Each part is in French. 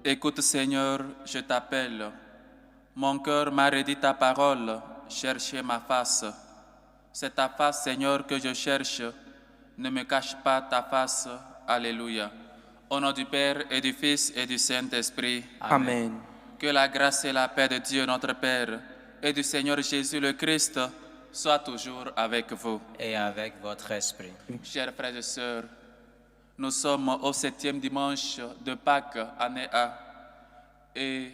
Écoute, Seigneur, je t'appelle. Mon cœur m'a redit ta parole, cherchez ma face. C'est ta face, Seigneur, que je cherche. Ne me cache pas ta face. Alléluia. Au nom du Père et du Fils et du Saint-Esprit. Amen. Que la grâce et la paix de Dieu notre Père et du Seigneur Jésus le Christ soient toujours avec vous. Et avec votre esprit. Chers frères et sœurs, nous sommes au 7e dimanche de Pâques, année A, et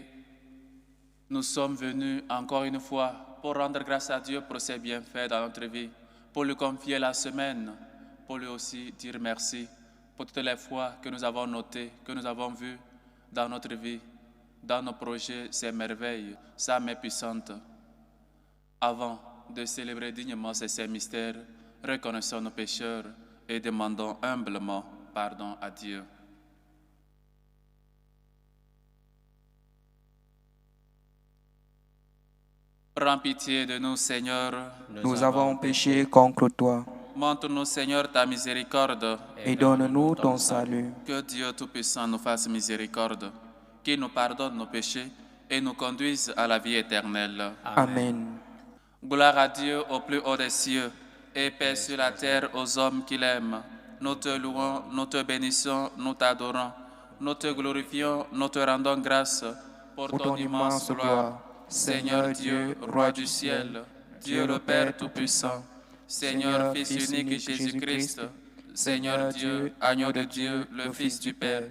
nous sommes venus encore une fois pour rendre grâce à Dieu pour ses bienfaits dans notre vie, pour lui confier la semaine, pour lui aussi dire merci pour toutes les fois que nous avons notées, que nous avons vues dans notre vie, dans nos projets, ses merveilles, sa main puissante. Avant de célébrer dignement ces saints mystères, reconnaissons nos pécheurs et demandons humblement pardon à Dieu. Prends pitié de nous, Seigneur. Nous avons péché contre toi. Montre-nous, Seigneur, ta miséricorde. Et donne-nous ton salut. Que Dieu Tout-Puissant nous fasse miséricorde, qu'il nous pardonne nos péchés et nous conduise à la vie éternelle. Amen. Gloire à Dieu au plus haut des cieux et paix sur la terre aux hommes qu'il aime. Nous te louons, nous te bénissons, nous t'adorons, nous te glorifions, nous te rendons grâce pour ton immense gloire. Seigneur Dieu, Roi du ciel, Dieu le Père Tout-Puissant, Seigneur Fils unique Jésus-Christ, Seigneur Dieu, Agneau de Dieu, le Fils du Père,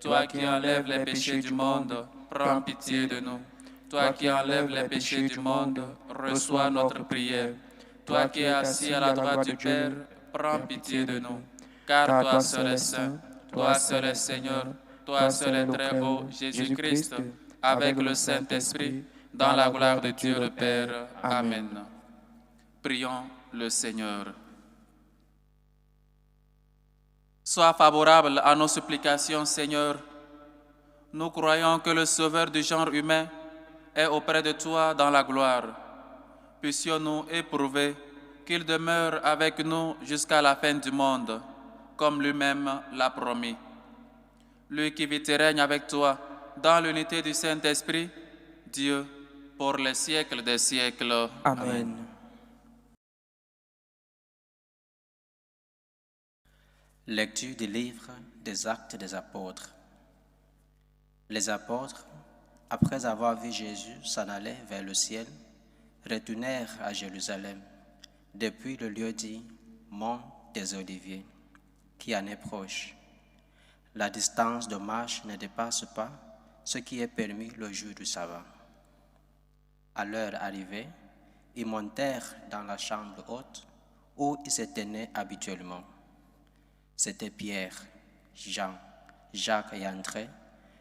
toi qui enlèves les péchés du monde, prends pitié de nous. Toi qui enlèves les péchés du monde, reçois notre prière. Toi qui es assis à la droite du Père, prends pitié de nous. Car toi seul es saint, toi seul es Seigneur, toi seul es très haut, Jésus-Christ, avec le Saint-Esprit, dans la gloire de Dieu le Père. Amen. Prions le Seigneur. Sois favorable à nos supplications, Seigneur. Nous croyons que le Sauveur du genre humain est auprès de toi dans la gloire. Puissions-nous éprouver qu'il demeure avec nous jusqu'à la fin du monde, comme lui-même l'a promis. Lui qui vit et règne avec toi dans l'unité du Saint-Esprit, Dieu, pour les siècles des siècles. Amen. Lecture du livre des Actes des Apôtres. Les apôtres, après avoir vu Jésus s'en aller vers le ciel, retournèrent à Jérusalem, depuis le lieu dit Mont des Oliviers, qui en est proche. La distance de marche ne dépasse pas ce qui est permis le jour du sabbat. À leur arrivée, ils montèrent dans la chambre haute où ils se tenaient habituellement. C'étaient Pierre, Jean, Jacques et André,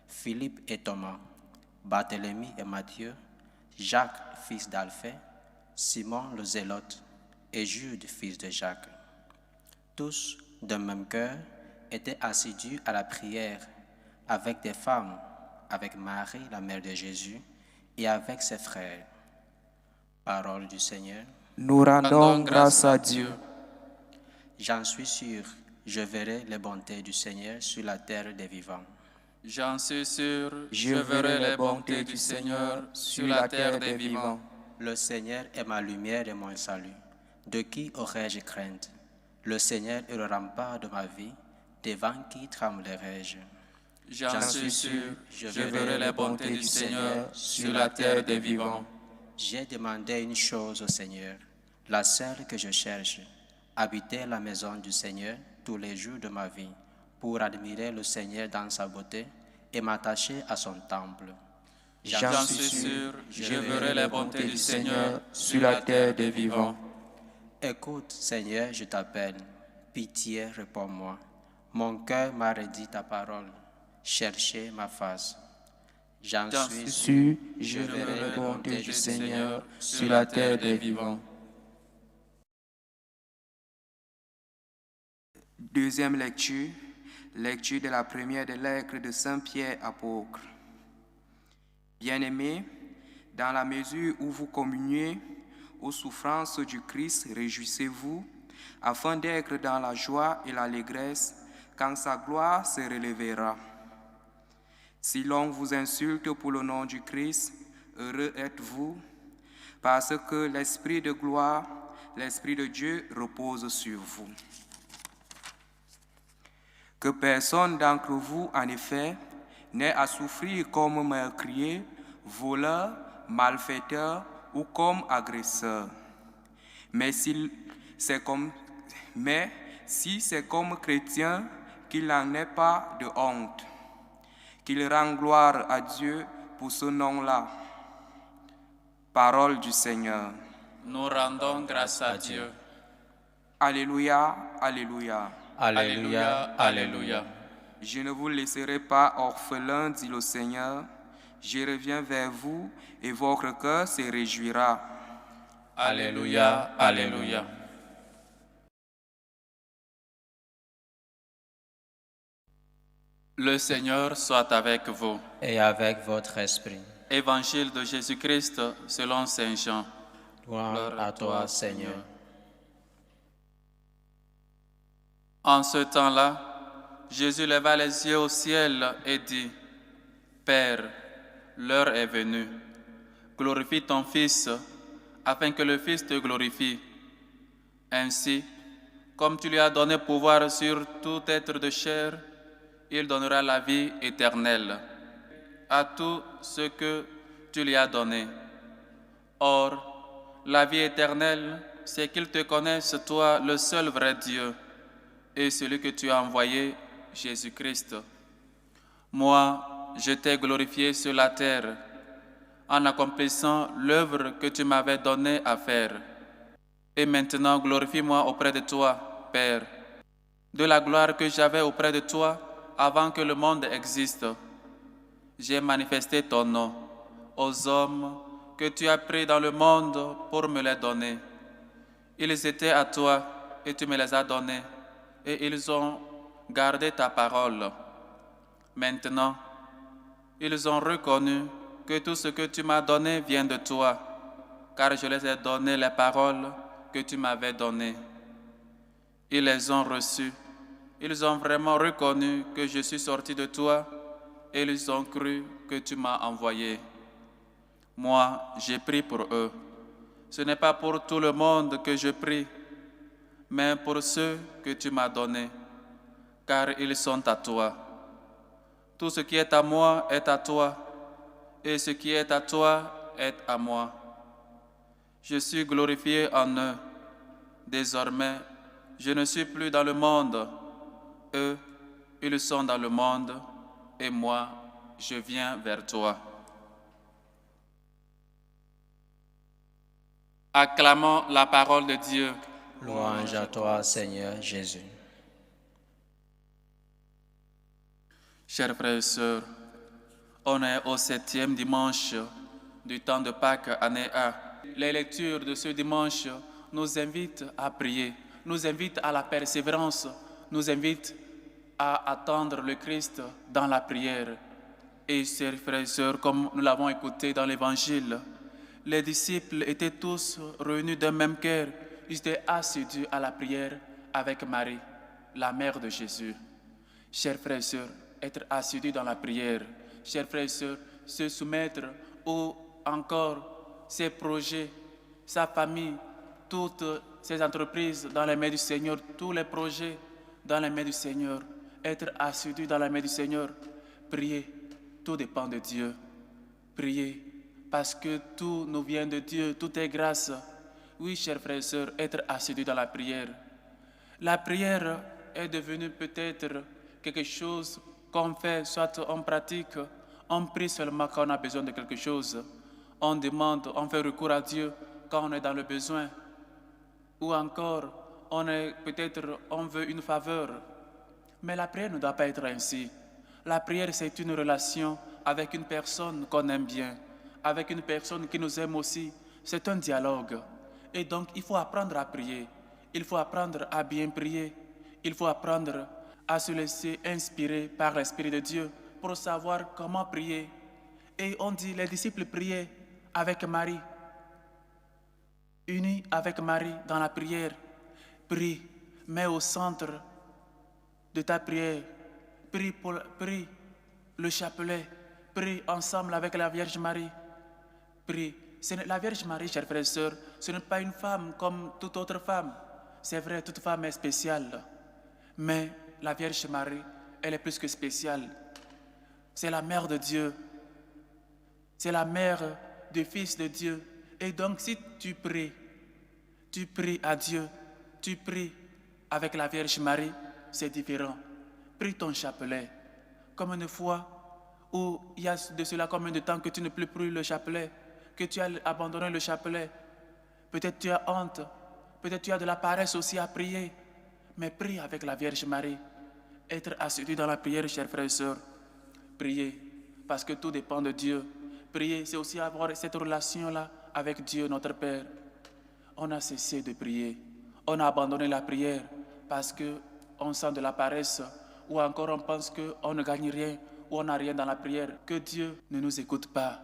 Philippe et Thomas, Barthélemy et Matthieu, Jacques, fils d'Alphée, Simon le Zélote et Jude, fils de Jacques. Tous, d'un même cœur, étaient assidus à la prière, avec des femmes, avec Marie, la mère de Jésus, et avec ses frères. Parole du Seigneur. Nous rendons grâce à Dieu. J'en suis sûr, je verrai les bontés du Seigneur sur la terre des vivants. J'en suis sûr, je verrai les bontés du Seigneur sur la terre des vivants. Le Seigneur est ma lumière et mon salut. De qui aurais-je crainte? Le Seigneur est le rempart de ma vie, devant qui tremblerai-je? J'en suis sûr, je verrai les bontés du Seigneur sur la terre des vivants. J'ai demandé une chose au Seigneur, la seule que je cherche, habiter la maison du Seigneur tous les jours de ma vie, pour admirer le Seigneur dans sa beauté et m'attacher à son temple. J'en suis sûr, je verrai les bontés du Seigneur sur la terre des vivants. Écoute, Seigneur, je t'appelle. Pitié, réponds-moi. Mon cœur m'a redit ta parole. Cherchez ma face. J'en suis sûr, je verrai les bontés du Seigneur sur la terre des vivants. Deuxième lecture, lecture de la première des lettres de Saint Pierre apôtre. Bien-aimés, dans la mesure où vous communiez aux souffrances du Christ, réjouissez-vous, afin d'être dans la joie et l'allégresse quand sa gloire se relèvera. Si l'on vous insulte pour le nom du Christ, heureux êtes-vous, parce que l'Esprit de gloire, l'Esprit de Dieu repose sur vous. Que personne d'entre vous, en effet, n'ait à souffrir comme meurtrier, voleur, malfaiteur ou comme agresseur. Mais si c'est comme chrétien, qu'il n'en ait pas de honte, qu'il rend gloire à Dieu pour ce nom-là. Parole du Seigneur. Nous rendons grâce à Dieu. Alléluia, alléluia. Alléluia, alléluia. Je ne vous laisserai pas orphelin, dit le Seigneur. Je reviens vers vous et votre cœur se réjouira. Alléluia, alléluia. Le Seigneur soit avec vous. Et avec votre esprit. Évangile de Jésus-Christ selon Saint Jean. Gloire à toi, Seigneur. En ce temps-là, Jésus leva les yeux au ciel et dit, « Père, l'heure est venue. Glorifie ton Fils, afin que le Fils te glorifie. Ainsi, comme tu lui as donné pouvoir sur tout être de chair, il donnera la vie éternelle à tout ce que tu lui as donné. Or, la vie éternelle, c'est qu'ils te connaissent, toi, le seul vrai Dieu, et celui que tu as envoyé, Jésus-Christ. Moi, je t'ai glorifié sur la terre, en accomplissant l'œuvre que tu m'avais donnée à faire. Et maintenant, glorifie-moi auprès de toi, Père, de la gloire que j'avais auprès de toi avant que le monde existe. J'ai manifesté ton nom aux hommes que tu as pris dans le monde pour me les donner. Ils étaient à toi et tu me les as donnés, et ils ont gardé ta parole. Maintenant, ils ont reconnu que tout ce que tu m'as donné vient de toi, car je les ai donné les paroles que tu m'avais données. Ils les ont reçues. Ils ont vraiment reconnu que je suis sorti de toi et ils ont cru que tu m'as envoyé. Moi, j'ai prié pour eux. Ce n'est pas pour tout le monde que je prie, mais pour ceux que tu m'as donnés, car ils sont à toi. Tout ce qui est à moi est à toi, et ce qui est à toi est à moi. Je suis glorifié en eux. Désormais, je ne suis plus dans le monde. Eux, ils sont dans le monde, et moi, je viens vers toi. Acclamons la parole de Dieu. Louange à toi, Seigneur Jésus. Chers frères et sœurs, on est au 7e dimanche du temps de Pâques, année A. Les lectures de ce dimanche nous invitent à prier, nous invitent à la persévérance, nous invitent à attendre le Christ dans la prière. Et chers frères et sœurs, comme nous l'avons écouté dans l'Évangile, les disciples étaient tous réunis d'un même cœur. Ils étaient assidus à la prière avec Marie, la mère de Jésus. Chers frères et sœurs, être assidus dans la prière, chers frères et sœurs, se soumettre ou encore ses projets, sa famille, toutes ses entreprises dans les mains du Seigneur, tous les projets dans les mains du Seigneur, être assidus dans la main du Seigneur, prier, tout dépend de Dieu. Prier, parce que tout nous vient de Dieu, tout est grâce. Oui, chers frères et sœurs, être assidus dans la prière. La prière est devenue peut-être quelque chose qu'on fait, soit on pratique, on prie seulement quand on a besoin de quelque chose. On demande, on fait recours à Dieu quand on est dans le besoin. Ou encore, on veut une faveur. Mais la prière ne doit pas être ainsi. La prière, c'est une relation avec une personne qu'on aime bien, avec une personne qui nous aime aussi. C'est un dialogue. Et donc, il faut apprendre à prier. Il faut apprendre à bien prier. Il faut apprendre à se laisser inspirer par l'Esprit de Dieu pour savoir comment prier. Et on dit, les disciples priaient avec Marie, unis avec Marie dans la prière. Prie, mets au centre de ta prière. Prie le chapelet. Prie ensemble avec la Vierge Marie. Prie. La Vierge Marie, chers frères et sœurs, ce n'est pas une femme comme toute autre femme. C'est vrai, toute femme est spéciale. Mais la Vierge Marie, elle est plus que spéciale. C'est la mère de Dieu. C'est la mère du Fils de Dieu. Et donc, si tu pries à Dieu, tu pries avec la Vierge Marie, c'est différent. Prie ton chapelet. Comme une fois où il y a de cela combien de temps que tu ne plus prier le chapelet, que tu as abandonné le chapelet. Peut-être tu as honte, peut-être tu as de la paresse aussi à prier, mais prie avec la Vierge Marie. Être assidu dans la prière, chers frères et sœurs. Prier, parce que tout dépend de Dieu. Prier, c'est aussi avoir cette relation-là avec Dieu, notre Père. On a cessé de prier. On a abandonné la prière parce qu'on sent de la paresse ou encore on pense qu'on ne gagne rien ou on n'a rien dans la prière, que Dieu ne nous écoute pas.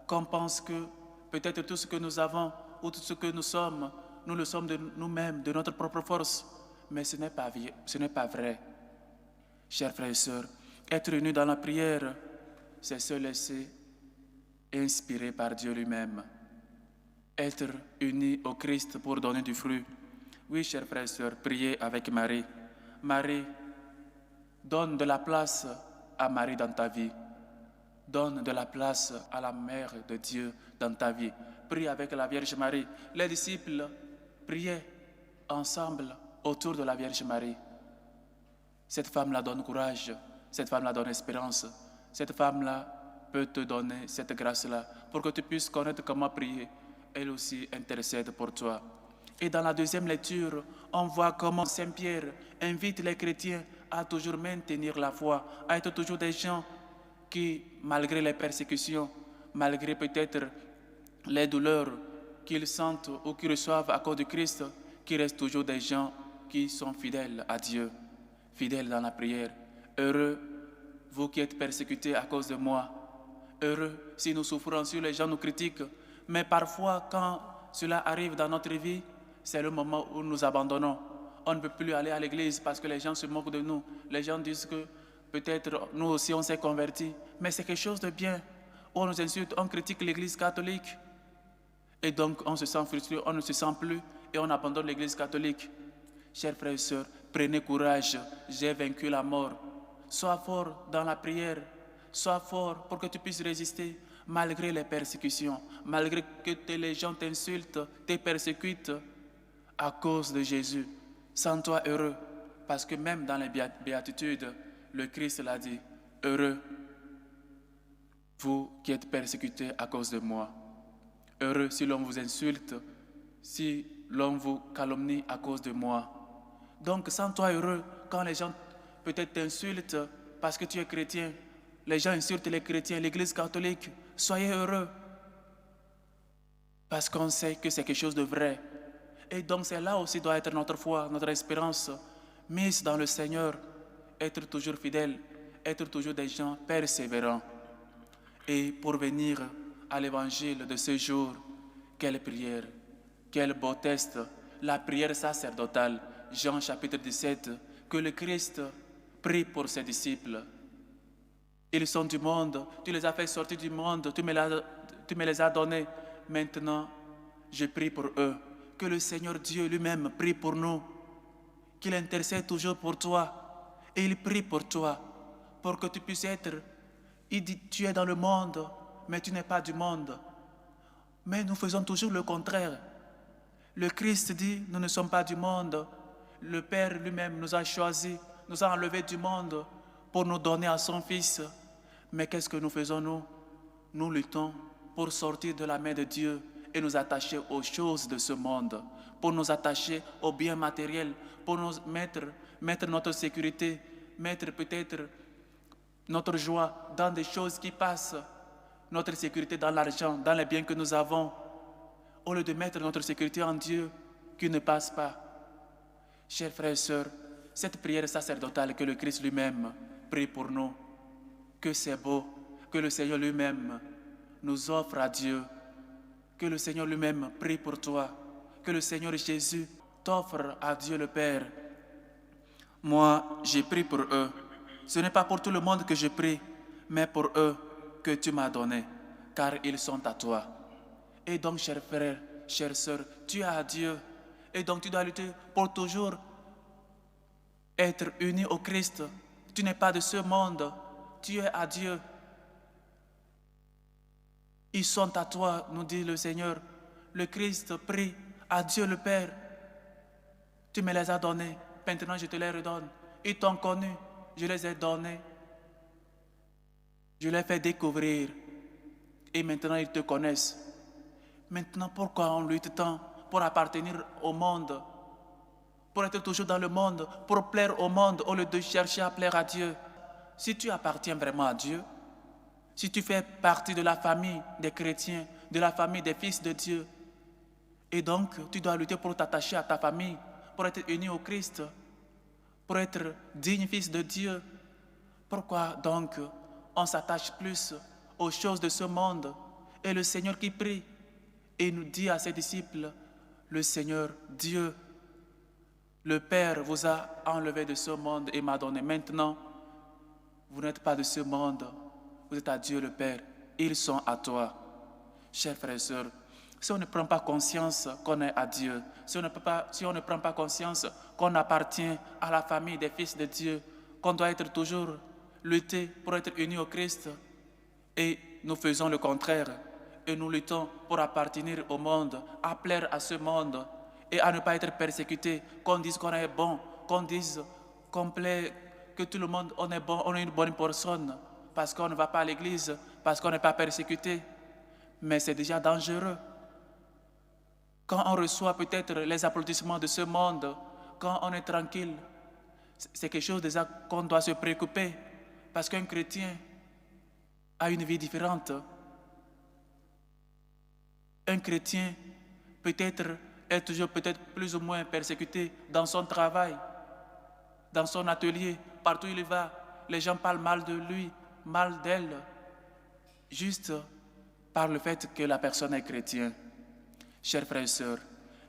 Qu'on pense que peut-être tout ce que nous avons ou tout ce que nous sommes, nous le sommes de nous-mêmes, de notre propre force. Mais ce n'est pas vrai. Chers frères et sœurs, être unis dans la prière, c'est se laisser inspirer par Dieu lui-même. Être unis au Christ pour donner du fruit. Oui, chers frères et sœurs, priez avec Marie. Marie, donne de la place à Marie dans ta vie. Donne de la place à la Mère de Dieu dans ta vie. Prie avec la Vierge Marie. Les disciples priaient ensemble autour de la Vierge Marie. Cette femme-là donne courage. Cette femme-là donne espérance. Cette femme-là peut te donner cette grâce-là pour que tu puisses connaître comment prier. Elle aussi intercède pour toi. Et dans la deuxième lecture, on voit comment Saint Pierre invite les chrétiens à toujours maintenir la foi, à être toujours des gens qui, malgré les persécutions, malgré peut-être les douleurs qu'ils sentent ou qu'ils reçoivent à cause du Christ, qui restent toujours des gens qui sont fidèles à Dieu, fidèles dans la prière. Heureux, vous qui êtes persécutés à cause de moi. Heureux si nous souffrons, si les gens nous critiquent. Mais parfois, quand cela arrive dans notre vie, c'est le moment où nous abandonnons. On ne peut plus aller à l'église parce que les gens se moquent de nous. Les gens disent que peut-être nous aussi on s'est convertis. Mais c'est quelque chose de bien. On nous insulte, on critique l'église catholique. Et donc on se sent frustré, on ne se sent plus et on abandonne l'église catholique. Chers frères et sœurs, prenez courage. J'ai vaincu la mort. Sois fort dans la prière. Sois fort pour que tu puisses résister malgré les persécutions, malgré que les gens t'insultent, te persécutent à cause de Jésus. Sens-toi heureux, parce que même dans les béatitudes, le Christ l'a dit, heureux, vous qui êtes persécutés à cause de moi. Heureux si l'on vous insulte, si l'on vous calomnie à cause de moi. Donc, sens-toi heureux quand les gens peut-être t'insultent parce que tu es chrétien. Les gens insultent les chrétiens, l'Église catholique. Soyez heureux. Parce qu'on sait que c'est quelque chose de vrai. Et donc c'est là aussi doit être notre foi, notre espérance, mise dans le Seigneur. Être toujours fidèle, être toujours des gens persévérants. Et pour venir à l'évangile de ce jour, quelle prière, quel beau test, la prière sacerdotale, Jean chapitre 17, que le Christ prie pour ses disciples. Ils sont du monde, tu les as fait sortir du monde, tu me les as donnés. Maintenant, je prie pour eux. Que le Seigneur Dieu lui-même prie pour nous. Qu'il intercède toujours pour toi. Et il prie pour toi, pour que tu puisses être. Il dit, tu es dans le monde, mais tu n'es pas du monde. Mais nous faisons toujours le contraire. Le Christ dit, nous ne sommes pas du monde. Le Père lui-même nous a choisis, nous a enlevés du monde pour nous donner à son Fils. Mais qu'est-ce que nous faisons nous? Nous luttons pour sortir de la main de Dieu et nous attacher aux choses de ce monde, pour nous attacher aux biens matériels, pour nous mettre notre sécurité, mettre peut-être notre joie dans des choses qui passent, notre sécurité dans l'argent, dans les biens que nous avons, au lieu de mettre notre sécurité en Dieu qui ne passe pas. Chers frères et sœurs, cette prière sacerdotale que le Christ lui-même prie pour nous, que c'est beau, que le Seigneur lui-même nous offre à Dieu, que le Seigneur lui-même prie pour toi, que le Seigneur Jésus t'offre à Dieu le Père. Moi, j'ai prié pour eux. Ce n'est pas pour tout le monde que je prie, mais pour eux que tu m'as donnés, car ils sont à toi. Et donc, chers frères, chères sœurs, tu es à Dieu. Et donc, tu dois lutter pour toujours être uni au Christ. Tu n'es pas de ce monde, tu es à Dieu. Ils sont à toi, nous dit le Seigneur. Le Christ prie à Dieu le Père. Tu me les as donnés, maintenant je te les redonne. Ils t'ont connu, je les ai donnés. Je les ai fait découvrir. Et maintenant ils te connaissent. Maintenant, pourquoi on lutte tant pour appartenir au monde, pour être toujours dans le monde, pour plaire au monde au lieu de chercher à plaire à Dieu? Si tu appartiens vraiment à Dieu, si tu fais partie de la famille des chrétiens, de la famille des fils de Dieu, et donc tu dois lutter pour t'attacher à ta famille, pour être uni au Christ, pour être digne fils de Dieu. Pourquoi donc on s'attache plus aux choses de ce monde? Et le Seigneur qui prie et nous dit à ses disciples, le Seigneur Dieu, le Père vous a enlevé de ce monde et m'a donné. Maintenant, vous n'êtes pas de ce monde, vous êtes à Dieu le Père, ils sont à toi. Chers frères et sœurs, si on ne prend pas conscience qu'on est à Dieu, si on ne prend pas conscience qu'on appartient à la famille des fils de Dieu, qu'on doit être toujours lutter pour être unis au Christ, et nous faisons le contraire, et nous luttons pour appartenir au monde, à plaire à ce monde, et à ne pas être persécutés, qu'on dise qu'on est bon, qu'on dise qu'on plaît, que tout le monde, on est bon, on est une bonne personne, parce qu'on ne va pas à l'église, parce qu'on n'est pas persécuté. Mais c'est déjà dangereux. Quand on reçoit peut-être les applaudissements de ce monde, quand on est tranquille, c'est quelque chose déjà qu'on doit se préoccuper, parce qu'un chrétien a une vie différente. Un chrétien peut-être est toujours peut-être plus ou moins persécuté dans son travail, dans son atelier, partout où il va, les gens parlent mal de lui, mal d'elle, juste par le fait que la personne est chrétienne. Chers frères et sœurs,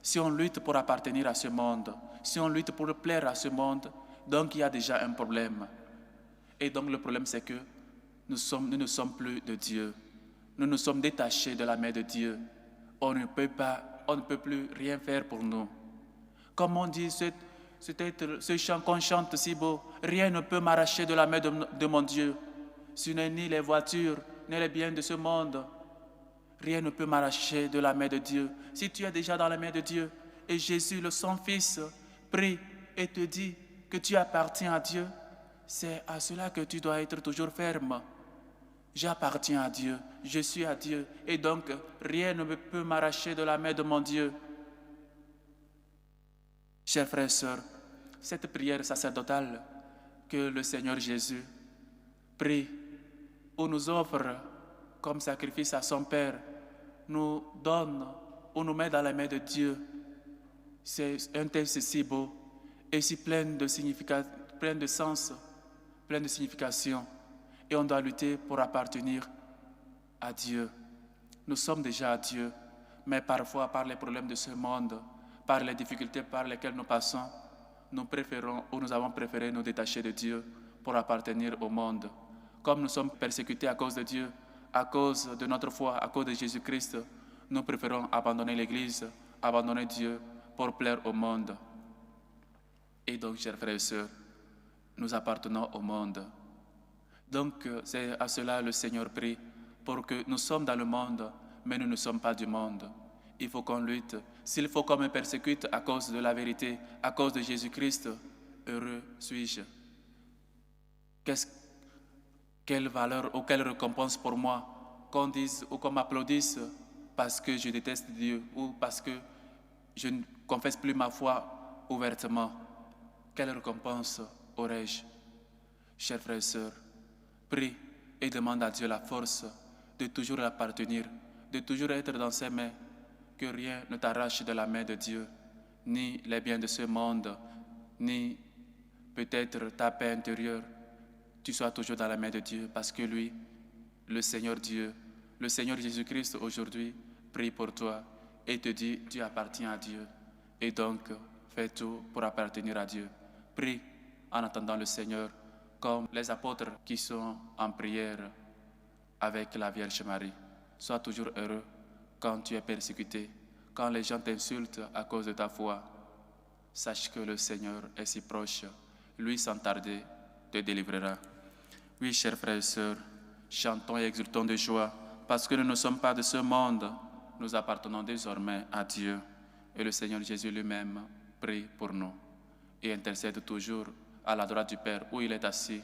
si on lutte pour appartenir à ce monde, si on lutte pour plaire à ce monde, donc il y a déjà un problème. Et donc le problème c'est que nous ne sommes plus de Dieu. Nous nous sommes détachés de la main de Dieu. On ne peut plus rien faire pour nous. Comme on dit, ce chant qu'on chante si beau, rien ne peut m'arracher de la main de mon Dieu. Ce n'est ni les voitures, ni les biens de ce monde. Rien ne peut m'arracher de la main de Dieu. Si tu es déjà dans la main de Dieu, et Jésus, le son Fils, prie et te dit que tu appartiens à Dieu, c'est à cela que tu dois être toujours ferme. J'appartiens à Dieu, je suis à Dieu, et donc rien ne peut m'arracher de la main de mon Dieu. Chers frères et sœurs, cette prière sacerdotale que le Seigneur Jésus prie ou nous offre comme sacrifice à son Père, nous donne ou nous met dans la main de Dieu, c'est un texte si beau et si plein de sens, plein de signification. Et on doit lutter pour appartenir à Dieu. Nous sommes déjà à Dieu, mais parfois par les problèmes de ce monde, par les difficultés par lesquelles nous passons, nous avons préféré nous détacher de Dieu pour appartenir au monde. Comme nous sommes persécutés à cause de Dieu, à cause de notre foi, à cause de Jésus-Christ, nous préférons abandonner l'Église, abandonner Dieu pour plaire au monde. Et donc, chers frères et sœurs, nous appartenons au monde. Donc, c'est à cela le Seigneur prie, pour que nous sommes dans le monde, mais nous ne sommes pas du monde. Il faut qu'on lutte. S'il faut qu'on me persécute à cause de la vérité, à cause de Jésus-Christ, heureux suis-je. Quelle valeur ou quelle récompense pour moi qu'on dise ou qu'on m'applaudisse parce que je déteste Dieu ou parce que je ne confesse plus ma foi ouvertement. Quelle récompense aurais-je? Chers frères et sœurs, prie et demande à Dieu la force de toujours l'appartenir, de toujours être dans ses mains, que rien ne t'arrache de la main de Dieu, ni les biens de ce monde, ni peut-être ta paix intérieure. Tu sois toujours dans la main de Dieu parce que lui, le Seigneur Dieu, le Seigneur Jésus-Christ aujourd'hui prie pour toi et te dit tu appartiens à Dieu. Et donc, fais tout pour appartenir à Dieu. Prie en attendant le Seigneur comme les apôtres qui sont en prière avec la Vierge Marie. Sois toujours heureux quand tu es persécuté, quand les gens t'insultent à cause de ta foi. Sache que le Seigneur est si proche. Lui, sans tarder, te délivrera. Oui, chers frères et sœurs, chantons et exultons de joie, parce que nous ne sommes pas de ce monde. Nous appartenons désormais à Dieu. Et le Seigneur Jésus lui-même prie pour nous et intercède toujours à la droite du Père où il est assis,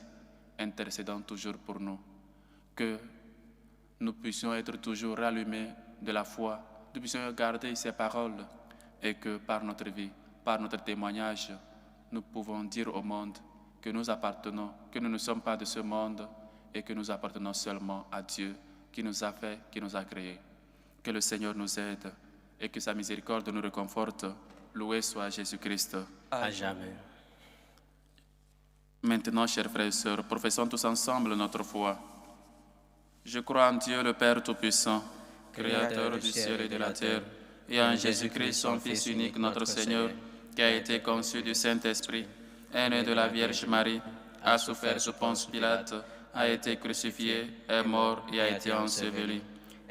intercédant toujours pour nous. Que nous puissions être toujours rallumés de la foi, nous puissions garder ses paroles et que par notre vie, par notre témoignage, nous pouvons dire au monde que nous appartenons, que nous ne sommes pas de ce monde et que nous appartenons seulement à Dieu qui nous a fait, qui nous a créés. Que le Seigneur nous aide et que sa miséricorde nous réconforte. Loué soit Jésus-Christ. À jamais. Maintenant, chers frères et sœurs, professons tous ensemble notre foi. Je crois en Dieu le Père Tout-Puissant, Créateur du ciel et de la terre, et en Jésus-Christ, son Fils unique, notre Seigneur, qui a été conçu du Saint-Esprit, est né de la Vierge Marie, a souffert sous Ponce Pilate, a été crucifié, est mort et a été enseveli.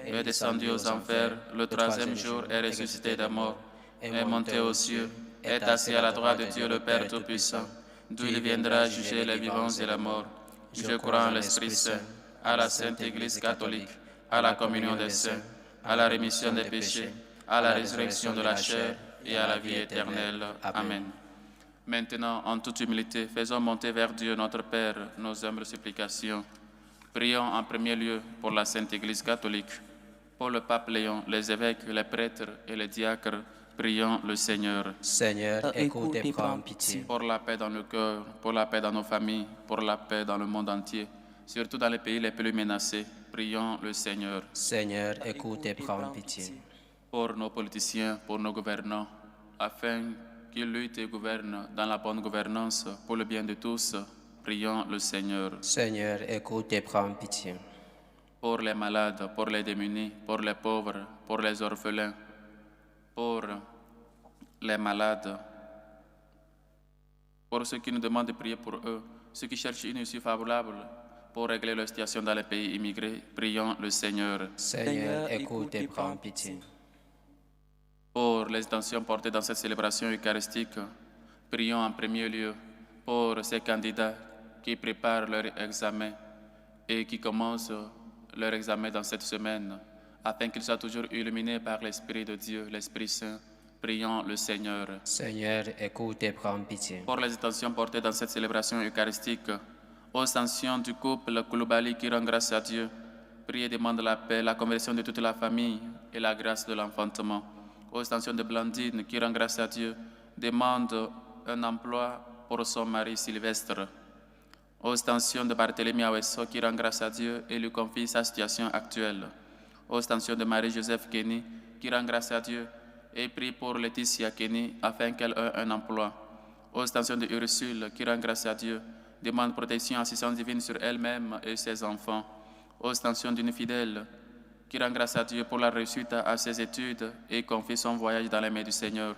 Est descendu aux enfers, le troisième jour est ressuscité des morts, est monté aux cieux, est assis à la droite de Dieu le Père Tout-Puissant, d'où il viendra juger les vivants et les morts. Je crois en l'Esprit Saint, à la Sainte Église catholique, à la communion des saints, à la rémission des péchés, à la résurrection de la chair et à la vie éternelle. Amen. Maintenant, en toute humilité, faisons monter vers Dieu notre Père nos humbles supplications. Prions en premier lieu pour la Sainte Église catholique, pour le pape Léon, les évêques, les prêtres et les diacres. Prions le Seigneur. Seigneur, écoute et prends pitié. Pour la paix dans le cœur, pour la paix dans nos familles, pour la paix dans le monde entier, surtout dans les pays les plus menacés. Prions le Seigneur. Seigneur, écoute et prends pitié. Pour nos politiciens, pour nos gouvernants, afin qu'ils luttent et gouvernent dans la bonne gouvernance pour le bien de tous. Prions le Seigneur. Seigneur, écoute et prends pitié. Pour les malades, pour les démunis, pour les pauvres, pour les orphelins, pour les malades, pour ceux qui nous demandent de prier pour eux, ceux qui cherchent une issue favorable pour régler leur situation dans les pays immigrés, prions le Seigneur. Seigneur, écoute et prends pitié. Pour les intentions portées dans cette célébration eucharistique, prions en premier lieu pour ces candidats qui préparent leur examen et qui commencent leur examen dans cette semaine, afin qu'ils soient toujours illuminés par l'Esprit de Dieu, l'Esprit Saint. Prions le Seigneur. Seigneur, écoute et prends pitié. Pour les intentions portées dans cette célébration eucharistique, aux intentions du couple Koulibaly qui rend grâce à Dieu, prie et demande la paix, la conversion de toute la famille et la grâce de l'enfantement. Aux intentions de Blandine qui rend grâce à Dieu, demande un emploi pour son mari Sylvestre. Aux intentions de Barthélemy Awesso qui rend grâce à Dieu et lui confie sa situation actuelle. Aux intentions de Marie-Joseph Kenny qui rend grâce à Dieu et prie pour Laetitia Kenny afin qu'elle ait un emploi. Aux intentions de Ursule qui rend grâce à Dieu, demande protection et assistance divine sur elle-même et ses enfants. Aux intentions d'une fidèle qui rend grâce à Dieu pour la réussite à ses études et confie son voyage dans les mains du Seigneur.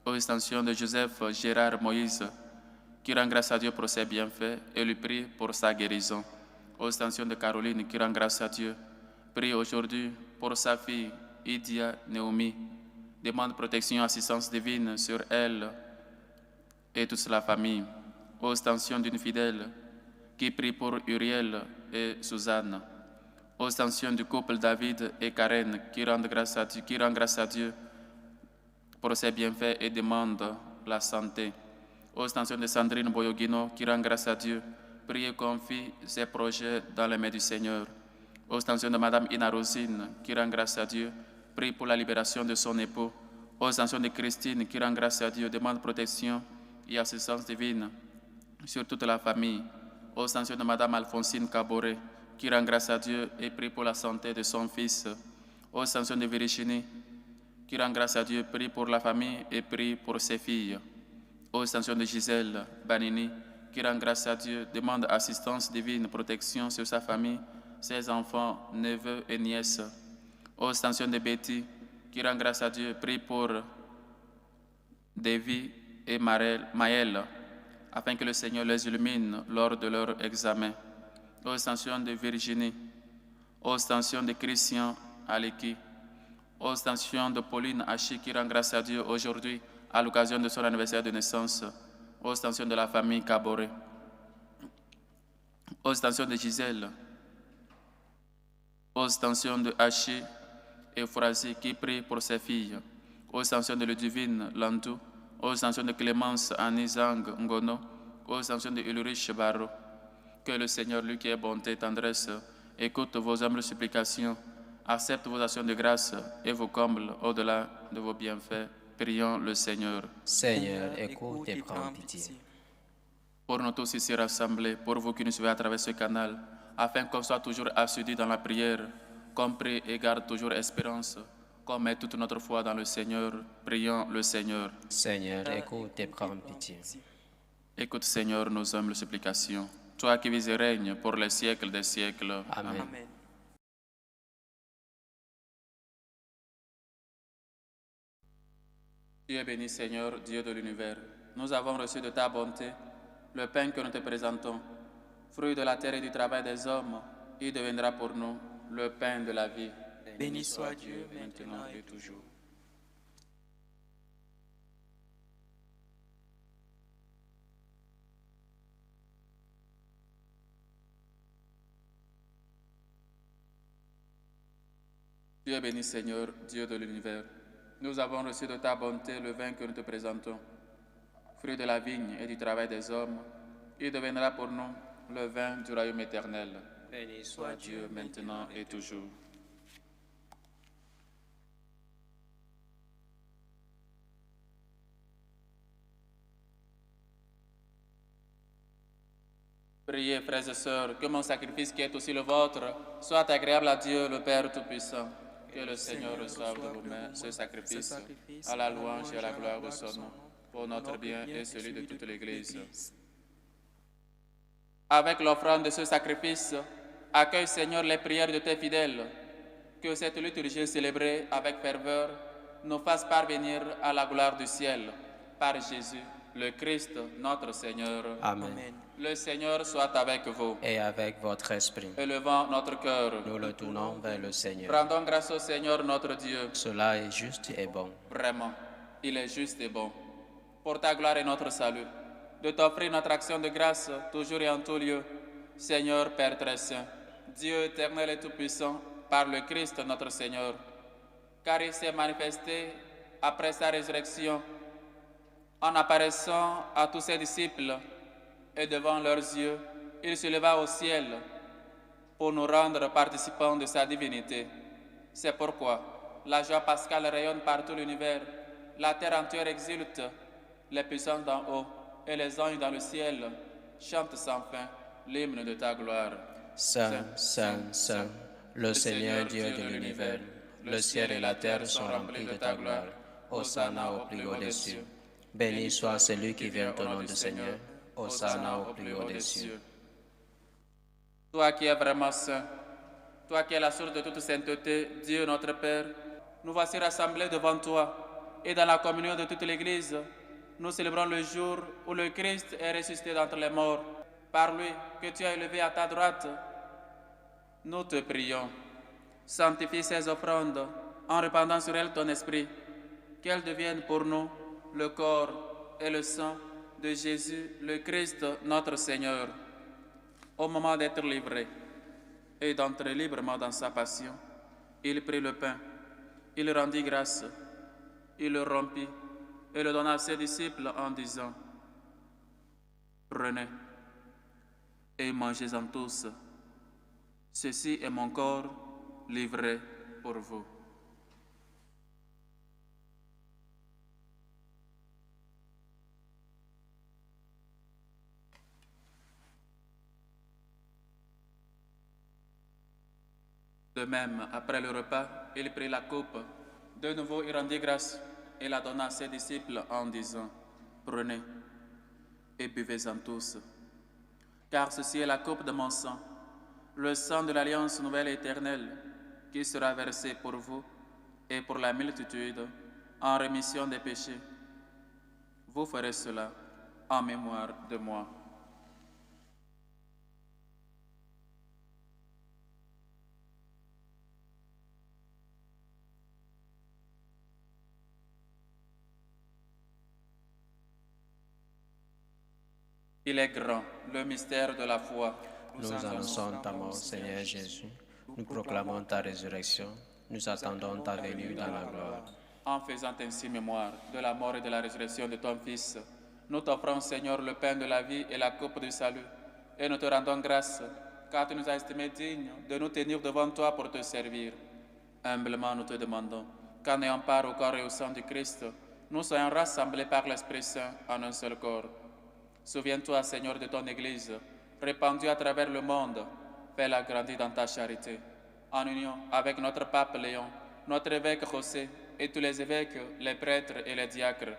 Aux intentions de Joseph Gérard Moïse qui rend grâce à Dieu pour ses bienfaits et lui prie pour sa guérison. Aux intentions de Caroline qui rend grâce à Dieu, prie aujourd'hui pour sa fille Idia Naomi, demande protection et assistance divine sur elle et toute la famille. Aux intentions d'une fidèle qui prie pour Uriel et Suzanne. Aux intentions du couple David et Karen qui rend grâce à Dieu pour ses bienfaits et demande la santé. Aux intentions de Sandrine Boyogino qui rend grâce à Dieu, prie et confie ses projets dans les mains du Seigneur. Aux intentions de Madame Ina Rosine qui rend grâce à Dieu, prie pour la libération de son époux. Aux intentions de Christine qui rend grâce à Dieu, demande protection et assistance divine sur toute la famille. Aux intentions de Madame Alphonsine Caboret qui rend grâce à Dieu et prie pour la santé de son fils. Aux intentions de Virginie qui rend grâce à Dieu, prie pour la famille et prie pour ses filles. Aux intentions de Gisèle Banini qui rend grâce à Dieu, demande assistance divine, protection sur sa famille, ses enfants, neveux et nièces. Aux intentions de Betty qui rend grâce à Dieu, prie pour Davy et Maëlle, afin que le Seigneur les illumine lors de leur examen. Aux extensions de Virginie, aux extensions de Christian Aleki, aux extensions de Pauline Hachi qui rend grâce à Dieu aujourd'hui à l'occasion de son anniversaire de naissance, aux extensions de la famille Caboret, aux extensions de Gisèle, aux extensions de Hachi et Fourazi qui prient pour ses filles, aux extensions de Ludivine Lantou, aux extensions de Clémence Anizang Ngono, aux extensions de Ulrich Barro. Que le Seigneur, lui qui est bonté et tendresse, écoute vos humbles supplications, accepte vos actions de grâce et vous comble au-delà de vos bienfaits. Prions le Seigneur. Seigneur, écoute et prends pitié. Pour nous tous ici rassemblés, pour vous qui nous suivez à travers ce canal, afin qu'on soit toujours assidus dans la prière, qu'on prie et garde toujours espérance, qu'on mette toute notre foi dans le Seigneur, prions le Seigneur. Seigneur, écoute et prends pitié. Écoute, Seigneur, nos humbles supplications. Toi qui vis et règnes pour les siècles des siècles. Amen. Amen. Dieu est béni, Seigneur, Dieu de l'univers. Nous avons reçu de ta bonté le pain que nous te présentons. Fruit de la terre et du travail des hommes, il deviendra pour nous le pain de la vie. Béni soit Dieu, maintenant et toujours. Dieu est béni, Seigneur, Dieu de l'univers. Nous avons reçu de ta bonté le vin que nous te présentons. Fruit de la vigne et du travail des hommes, il deviendra pour nous le vin du royaume éternel. Béni Soit Dieu maintenant et toujours. Priez, frères et sœurs, que mon sacrifice qui est aussi le vôtre soit agréable à Dieu, le Père Tout-Puissant. Que le Seigneur reçoive de vos mains ce sacrifice à la louange et à la gloire de son nom, pour notre bien et celui de toute l'Église. Avec l'offrande de ce sacrifice, accueille, Seigneur, les prières de tes fidèles. Que cette liturgie célébrée avec ferveur nous fasse parvenir à la gloire du ciel. Par Jésus, le Christ, notre Seigneur. Amen. Le Seigneur soit avec vous. Et avec votre esprit, Élevons notre cœur. nous le tournons vers le Seigneur. Rendons grâce au Seigneur notre Dieu. Cela est juste et bon. Vraiment, il est juste et bon. Pour ta gloire et notre salut, de t'offrir notre action de grâce, toujours et en tout lieu. Seigneur Père très saint, Dieu éternel et tout-puissant, par le Christ notre Seigneur. Car il s'est manifesté après sa résurrection, en apparaissant à tous ses disciples, et devant leurs yeux, il se leva au ciel pour nous rendre participants de sa divinité. C'est pourquoi la joie pascale rayonne par tout l'univers, la terre entière exulte, les puissants d'en haut et les anges dans le ciel chantent sans fin l'hymne de ta gloire. Saint, Saint, Saint, le Seigneur Dieu de l'univers, le ciel et la terre sont remplis de ta gloire. Hosanna au plus haut des cieux. Béni soit celui qui vient au nom du Seigneur. Hosanna au plus haut des cieux. Toi qui es vraiment saint, toi qui es la source de toute sainteté, Dieu notre Père, nous voici rassemblés devant toi et dans la communion de toute l'Église, nous célébrons le jour où le Christ est ressuscité d'entre les morts. Par lui que tu as élevé à ta droite, nous te prions. Sanctifie ces offrandes en répandant sur elles ton esprit, qu'elles deviennent pour nous le corps et le sang de Jésus, le Christ, notre Seigneur. Au moment d'être livré et d'entrer librement dans sa passion, il prit le pain, il rendit grâce, il le rompit et le donna à ses disciples en disant: Prenez et mangez-en tous. Ceci est mon corps livré pour vous. De même, après le repas, il prit la coupe. De nouveau, il rendit grâce et la donna à ses disciples en disant: Prenez et buvez-en tous. Car ceci est la coupe de mon sang, le sang de l'alliance nouvelle et éternelle, qui sera versé pour vous et pour la multitude en rémission des péchés. Vous ferez cela en mémoire de moi. Il est grand, le mystère de la foi. Nous annonçons ta mort, Seigneur Jésus. Nous proclamons ta résurrection. Nous attendons ta venue dans la gloire. En faisant ainsi mémoire de la mort et de la résurrection de ton Fils, nous t'offrons, Seigneur, le pain de la vie et la coupe du salut. Et nous te rendons grâce, car tu nous as estimés dignes de nous tenir devant toi pour te servir. Humblement, nous te demandons qu'en ayant part au corps et au sang du Christ, nous soyons rassemblés par l'Esprit Saint en un seul corps. Souviens-toi, Seigneur, de ton Église, répandue à travers le monde. Fais-la grandir dans ta charité. En union avec notre pape Léon, notre évêque José et tous les évêques, les prêtres et les diacres.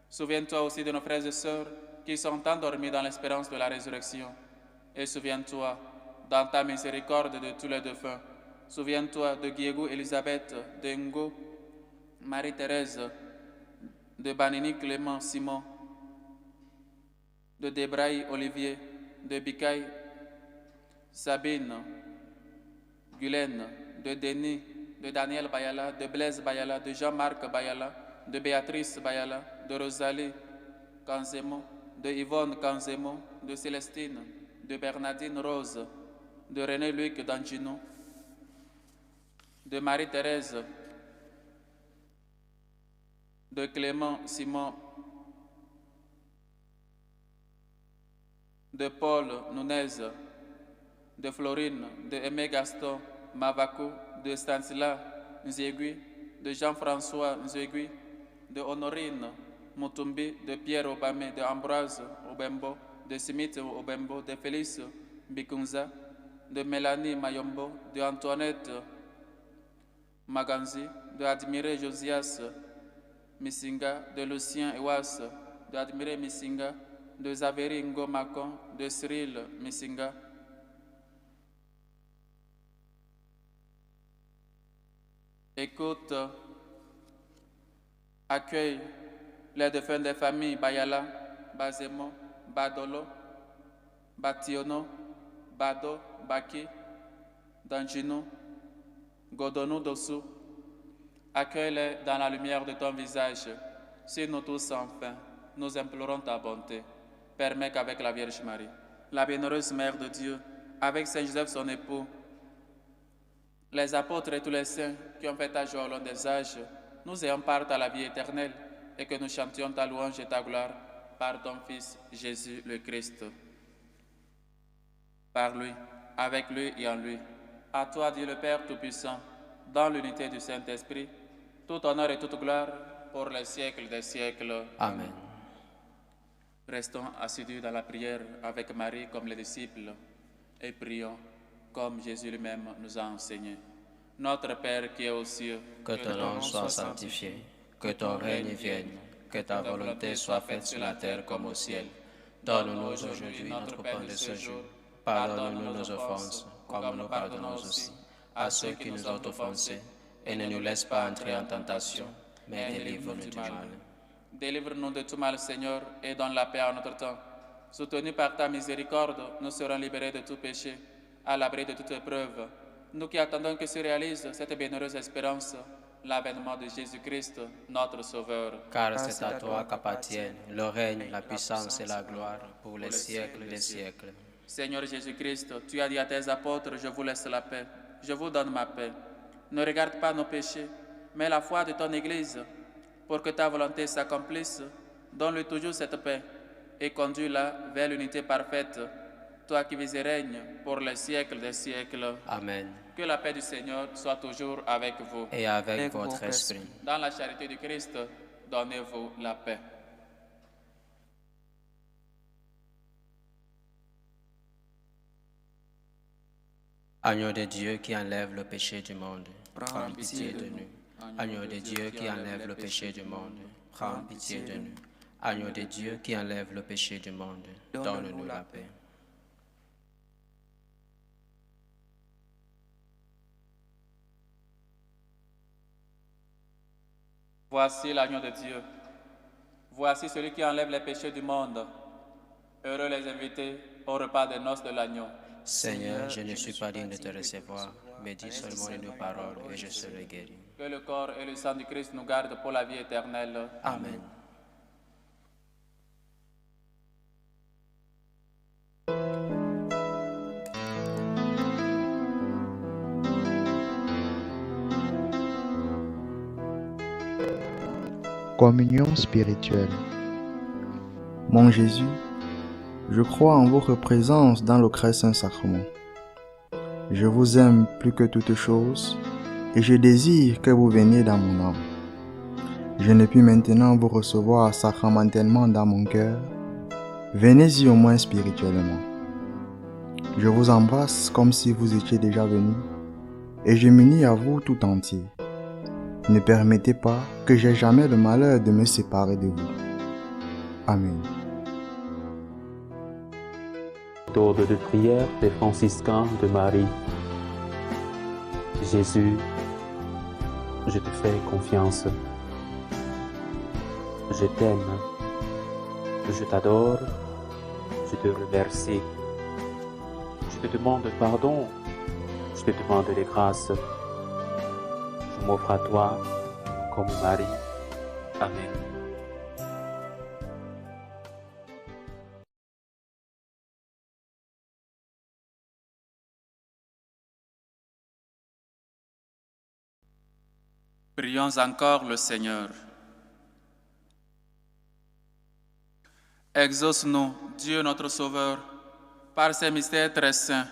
Souviens-toi aussi de nos frères et sœurs qui sont endormis dans l'espérance de la résurrection. Et souviens-toi, dans ta miséricorde, de tous les défunts. Souviens-toi de Guiego Elisabeth, de Ngo, Marie-Thérèse, de Banini Clément Simon, de Debraï Olivier, de Bikaï Sabine, Guylaine, de Denis, de Daniel Bayala, de Blaise Bayala, de Jean-Marc Bayala, de Béatrice Bayala, de Rosalie Kanzemo, de Yvonne Kanzemo, de Célestine, de Bernardine Rose, de René-Luc Dangino, de Marie-Thérèse, de Clément Simon, de Paul Nunez, de Florine, de Aimé Gaston Mavakou, de Stanislas Nziegui, de Jean-François Nziegui, de Honorine Mutumbi, de Pierre Obame, de Ambroise Obembo, de Simite Obembo, de Félix Bikunza, de Mélanie Mayombo, de Antoinette Maganzi, de Admiré Josias Missinga, de Lucien Ewas, de Admiré Missinga, de Zaveri Ngomakon, de Cyril Missinga, écoute, accueille les défunts des familles Bayala, Bazemo, Badolo, Bationo, Bado, Baki, Dangino, Godonou Dossou. Accueille-les dans la lumière de ton visage. Si nous tous enfin, nous implorons ta bonté. Permets qu'avec la Vierge Marie, la bienheureuse Mère de Dieu, avec Saint Joseph son époux, les apôtres et tous les saints qui ont fait ta joie au long des âges, nous ayons part à la vie éternelle et que nous chantions ta louange et ta gloire par ton Fils Jésus le Christ. Par lui, avec lui et en lui. À toi, Dieu le Père Tout-Puissant, dans l'unité du Saint-Esprit, tout honneur et toute gloire pour les siècles des siècles. Amen. Restons assidus dans la prière avec Marie comme les disciples et prions comme Jésus lui-même nous a enseigné. Notre Père qui est aux cieux, que ton nom soit sanctifié, que ton règne vienne, que ta volonté soit faite sur la terre comme au ciel. Donne-nous aujourd'hui notre pain de ce jour. Pardonne-nous nos offenses, comme nous pardonnons aussi à ceux qui nous ont offensés. Et ne nous laisse pas entrer en tentation, mais délivre-nous du mal. Délivre-nous de tout mal, Seigneur, et donne la paix à notre temps. Soutenus par ta miséricorde, nous serons libérés de tout péché, à l'abri de toute épreuve. Nous qui attendons que se réalise cette bienheureuse espérance, l'avènement de Jésus-Christ, notre Sauveur. Car c'est à toi qu'appartiennent le règne, la puissance et la gloire pour les siècles des siècles. Seigneur Jésus-Christ, tu as dit à tes apôtres, je vous laisse la paix, je vous donne ma paix. Ne regarde pas nos péchés, mais la foi de ton Église, pour que ta volonté s'accomplisse. Donne-lui toujours cette paix et conduis-la vers l'unité parfaite, toi qui vis et règnes pour les siècles des siècles. Amen. Que la paix du Seigneur soit toujours avec vous. Et avec votre esprit. Dans la charité du Christ, donnez-vous la paix. Agneau de Dieu qui enlève le péché du monde, prends pitié de nous. Agneau de Dieu qui enlève le péché du monde, prends pitié de nous. Agneau de Dieu qui enlève le péché du monde, donne-nous la paix. Voici l'agneau de Dieu. Voici celui qui enlève les péchés du monde. Heureux les invités au repas des noces de l'agneau. Seigneur, je ne suis pas digne de te recevoir, mais dis seulement une parole et je serai guéri. Que le corps et le sang du Christ nous gardent pour la vie éternelle. Amen. Communion spirituelle. Mon Jésus, je crois en votre présence dans le très saint sacrement. Je vous aime plus que toute chose et je désire que vous veniez dans mon âme. Je ne puis maintenant vous recevoir sacramentellement dans mon cœur. Venez-y au moins spirituellement. Je vous embrasse comme si vous étiez déjà venu et je m'unis à vous tout entier. Ne permettez pas que j'aie jamais le malheur de me séparer de vous. Amen. Méthode de prière des franciscains de Marie. Jésus, je te fais confiance. Je t'aime. Je t'adore. Je te remercie. Je te demande pardon. Je te demande les grâces. Je m'offre à toi comme Marie. Amen. Prions encore le Seigneur. Exauce-nous, Dieu notre Sauveur, par ces mystères très saints.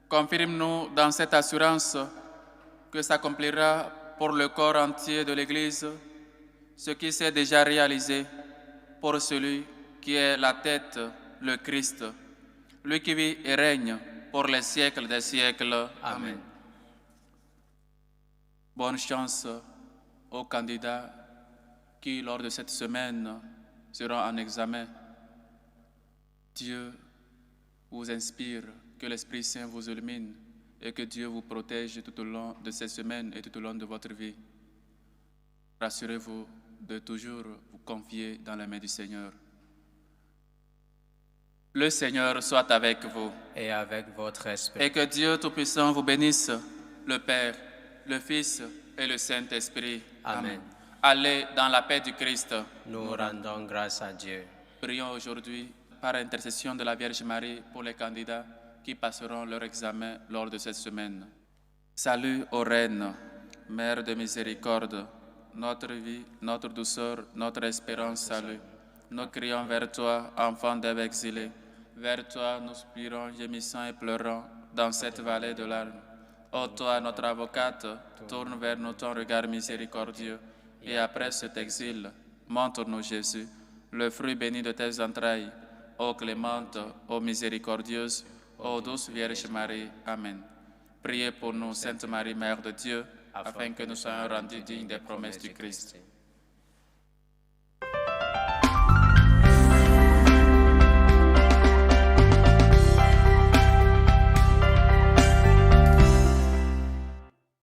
Confirme-nous dans cette assurance que s'accomplira pour le corps entier de l'Église ce qui s'est déjà réalisé pour celui qui est la tête, le Christ, lui qui vit et règne pour les siècles des siècles. Amen. Bonne chance aux candidats qui, lors de cette semaine, seront en examen. Dieu vous inspire, que l'Esprit Saint vous illumine et que Dieu vous protège tout au long de cette semaine et tout au long de votre vie. Rassurez-vous de toujours vous confier dans la main du Seigneur. Le Seigneur soit avec vous. Et avec votre esprit. Et que Dieu Tout-Puissant vous bénisse, le Père, le Fils et le Saint-Esprit. Amen. Allez dans la paix du Christ. Nous rendons grâce à Dieu. Prions aujourd'hui par intercession de la Vierge Marie pour les candidats qui passeront leur examen lors de cette semaine. Salut aux reines, Mère de miséricorde, notre vie, notre douceur, notre espérance, salut. Nous crions vers toi, enfants d'Ève exilés. Vers toi, nous soupirons, gémissant et pleurant dans cette vallée de larmes. Ô toi, notre avocate, tourne vers nous ton regard miséricordieux. Et après cet exil, montre-nous Jésus, le fruit béni de tes entrailles. Ô clémente, ô miséricordieuse, ô douce Vierge Marie. Amen. Priez pour nous, Sainte Marie, Mère de Dieu, afin que nous soyons rendus dignes des promesses du Christ.